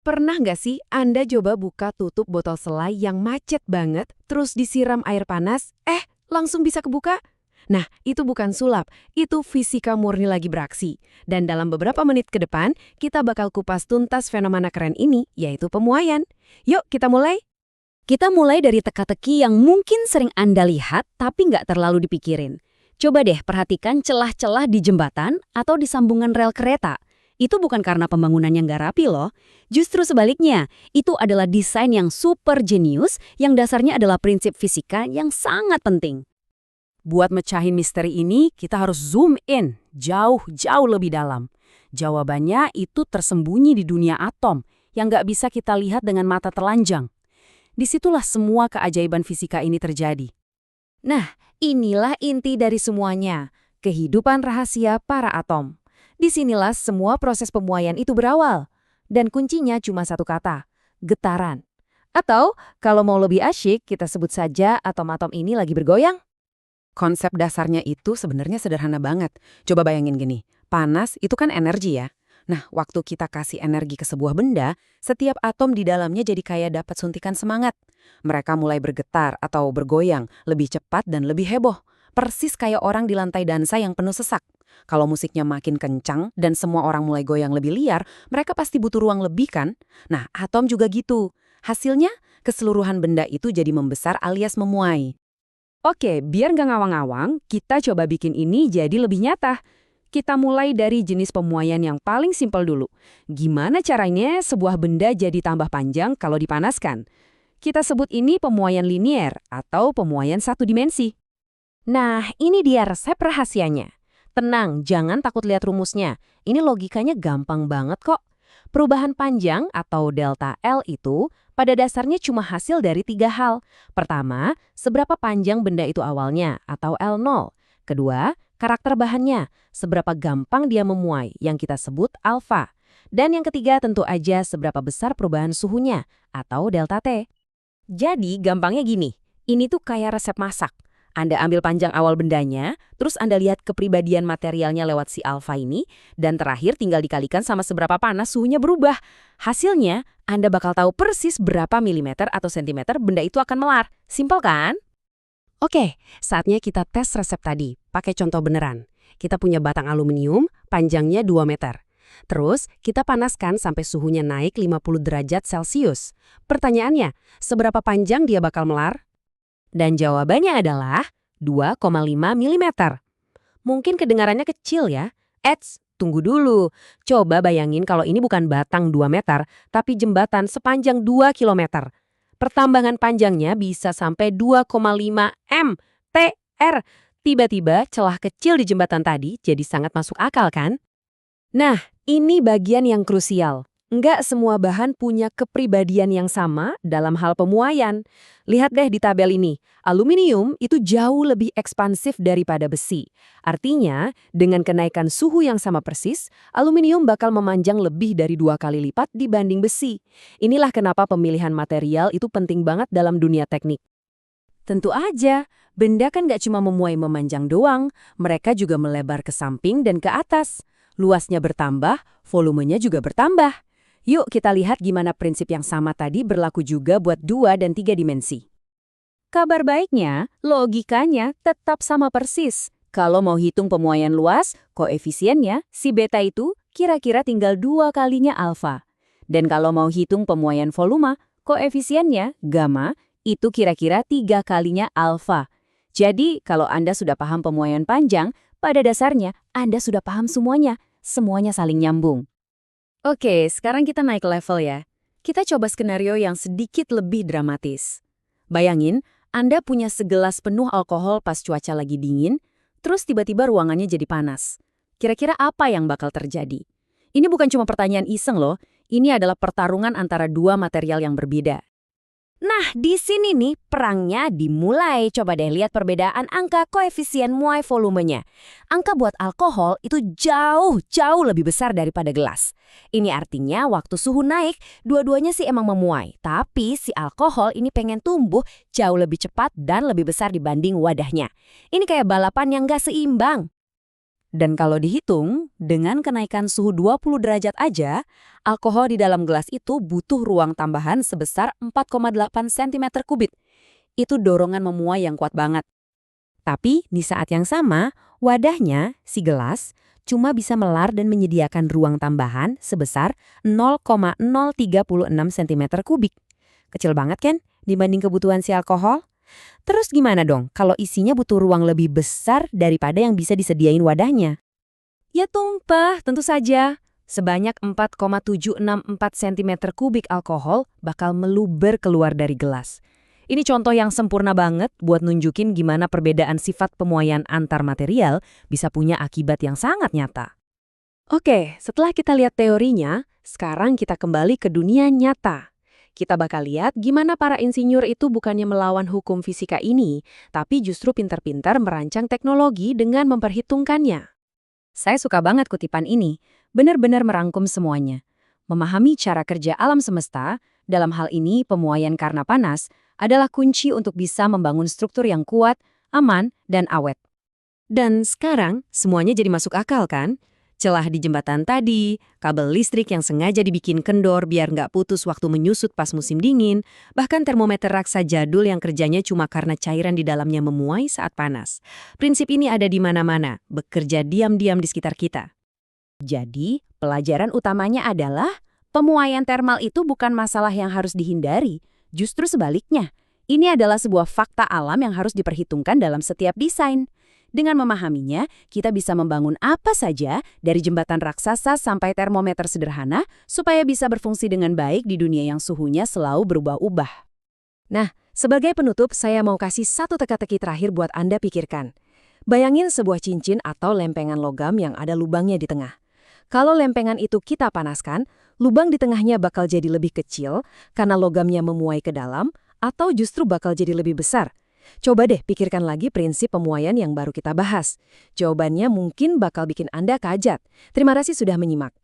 Pernah nggak sih Anda coba buka tutup botol selai yang macet banget, terus disiram air panas, langsung bisa kebuka? Nah, itu bukan sulap, itu fisika murni lagi beraksi. Dan dalam beberapa menit ke depan, kita bakal kupas tuntas fenomena keren ini, yaitu pemuaian. Yuk, kita mulai? Kita mulai dari teka-teki yang mungkin sering Anda lihat tapi nggak terlalu dipikirin. Coba deh perhatikan celah-celah di jembatan atau di sambungan rel kereta. Itu bukan karena pembangunannya nggak rapi loh. Justru sebaliknya, itu adalah desain yang super jenius yang dasarnya adalah prinsip fisika yang sangat penting. Buat mecahin misteri ini, kita harus zoom in, jauh-jauh lebih dalam. Jawabannya itu tersembunyi di dunia atom, yang nggak bisa kita lihat dengan mata telanjang. Disitulah semua keajaiban fisika ini terjadi. Nah, inilah inti dari semuanya, kehidupan rahasia para atom. Disinilah semua proses pemuaian itu berawal. Dan kuncinya cuma satu kata, getaran. Atau, kalau mau lebih asyik, kita sebut saja atom-atom ini lagi bergoyang. Konsep dasarnya itu sebenarnya sederhana banget. Coba bayangin gini, panas itu kan energi ya. Nah, waktu kita kasih energi ke sebuah benda, setiap atom di dalamnya jadi kayak dapat suntikan semangat. Mereka mulai bergetar atau bergoyang, lebih cepat dan lebih heboh. Persis kayak orang di lantai dansa yang penuh sesak. Kalau musiknya makin kencang dan semua orang mulai goyang lebih liar, mereka pasti butuh ruang lebih kan? Nah, atom juga gitu. Hasilnya, keseluruhan benda itu jadi membesar alias memuai. Oke, biar nggak ngawang-ngawang, kita coba bikin ini jadi lebih nyata. Kita mulai dari jenis pemuaian yang paling simpel dulu. Gimana caranya sebuah benda jadi tambah panjang kalau dipanaskan? Kita sebut ini pemuaian linier atau pemuaian satu dimensi. Nah, ini dia resep rahasianya. Tenang, jangan takut lihat rumusnya. Ini logikanya gampang banget kok. Perubahan panjang atau delta L itu pada dasarnya cuma hasil dari tiga hal. Pertama, seberapa panjang benda itu awalnya atau L0. Kedua, karakter bahannya, seberapa gampang dia memuai yang kita sebut alfa. Dan yang ketiga tentu aja seberapa besar perubahan suhunya atau delta T. Jadi gampangnya gini, ini tuh kayak resep masak. Anda ambil panjang awal bendanya, terus Anda lihat kepribadian materialnya lewat si alfa ini, dan terakhir tinggal dikalikan sama seberapa panas suhunya berubah. Hasilnya, Anda bakal tahu persis berapa milimeter atau sentimeter benda itu akan melar. Simpel kan? Oke, saatnya kita tes resep tadi, pakai contoh beneran. Kita punya batang aluminium, panjangnya 2 meter. Terus, kita panaskan sampai suhunya naik 50 derajat Celcius. Pertanyaannya, seberapa panjang dia bakal melar? Dan jawabannya adalah 2,5 mm. Mungkin kedengarannya kecil ya. Tunggu dulu. Coba bayangin kalau ini bukan batang 2 meter, tapi jembatan sepanjang 2 kilometer. Pertambangan panjangnya bisa sampai 2,5 m/t/r. Tiba-tiba celah kecil di jembatan tadi jadi sangat masuk akal kan? Nah, ini bagian yang krusial. Nggak semua bahan punya kepribadian yang sama dalam hal pemuaian. Lihat deh di tabel ini, aluminium itu jauh lebih ekspansif daripada besi. Artinya, dengan kenaikan suhu yang sama persis, aluminium bakal memanjang lebih dari 2 kali lipat dibanding besi. Inilah kenapa pemilihan material itu penting banget dalam dunia teknik. Tentu aja, benda kan nggak cuma memuai memanjang doang, mereka juga melebar ke samping dan ke atas. Luasnya bertambah, volumenya juga bertambah. Yuk kita lihat gimana prinsip yang sama tadi berlaku juga buat 2 dan 3 dimensi. Kabar baiknya, logikanya tetap sama persis. Kalau mau hitung pemuaian luas, koefisiennya, si beta itu kira-kira tinggal 2 kalinya alfa. Dan kalau mau hitung pemuaian volume, koefisiennya, gamma, itu kira-kira 3 kalinya alfa. Jadi, kalau Anda sudah paham pemuaian panjang, pada dasarnya Anda sudah paham semuanya. Semuanya saling nyambung. Oke, sekarang kita naik level ya. Kita coba skenario yang sedikit lebih dramatis. Bayangin, Anda punya segelas penuh alkohol pas cuaca lagi dingin, terus tiba-tiba ruangannya jadi panas. Kira-kira apa yang bakal terjadi? Ini bukan cuma pertanyaan iseng loh, ini adalah pertarungan antara dua material yang berbeda. Nah, di sini nih perangnya dimulai. Coba deh lihat perbedaan angka koefisien muai volumenya. Angka buat alkohol itu jauh lebih besar daripada gelas. Ini artinya waktu suhu naik, dua-duanya sih emang memuai. Tapi si alkohol ini pengen tumbuh jauh lebih cepat dan lebih besar dibanding wadahnya. Ini kayak balapan yang gak seimbang. Dan kalau dihitung, dengan kenaikan suhu 20 derajat aja, alkohol di dalam gelas itu butuh ruang tambahan sebesar 4,8 cm kubik. Itu dorongan memuai yang kuat banget. Tapi di saat yang sama, wadahnya, si gelas, cuma bisa melar dan menyediakan ruang tambahan sebesar 0,036 cm kubik. Kecil banget kan dibanding kebutuhan si alkohol? Terus gimana dong kalau isinya butuh ruang lebih besar daripada yang bisa disediain wadahnya? Ya tumpah, tentu saja. Sebanyak 4,764 cm kubik alkohol bakal meluber keluar dari gelas. Ini contoh yang sempurna banget buat nunjukin gimana perbedaan sifat pemuaian antar material bisa punya akibat yang sangat nyata. Oke, setelah kita lihat teorinya, sekarang kita kembali ke dunia nyata. Kita bakal lihat gimana para insinyur itu bukannya melawan hukum fisika ini, tapi justru pintar-pintar merancang teknologi dengan memperhitungkannya. Saya suka banget kutipan ini, benar-benar merangkum semuanya. Memahami cara kerja alam semesta, dalam hal ini pemuaian karena panas, adalah kunci untuk bisa membangun struktur yang kuat, aman, dan awet. Dan sekarang, semuanya jadi masuk akal kan? Celah di jembatan tadi, kabel listrik yang sengaja dibikin kendor biar nggak putus waktu menyusut pas musim dingin, bahkan termometer raksa jadul yang kerjanya cuma karena cairan di dalamnya memuai saat panas. Prinsip ini ada di mana-mana, bekerja diam-diam di sekitar kita. Jadi, pelajaran utamanya adalah pemuaian termal itu bukan masalah yang harus dihindari, justru sebaliknya. Ini adalah sebuah fakta alam yang harus diperhitungkan dalam setiap desain. Dengan memahaminya, kita bisa membangun apa saja dari jembatan raksasa sampai termometer sederhana supaya bisa berfungsi dengan baik di dunia yang suhunya selalu berubah-ubah. Nah, sebagai penutup, saya mau kasih satu teka-teki terakhir buat Anda pikirkan. Bayangin sebuah cincin atau lempengan logam yang ada lubangnya di tengah. Kalau lempengan itu kita panaskan, lubang di tengahnya bakal jadi lebih kecil karena logamnya memuai ke dalam, atau justru bakal jadi lebih besar. Coba deh pikirkan lagi prinsip pemuaian yang baru kita bahas. Jawabannya mungkin bakal bikin Anda kajat. Terima kasih sudah menyimak.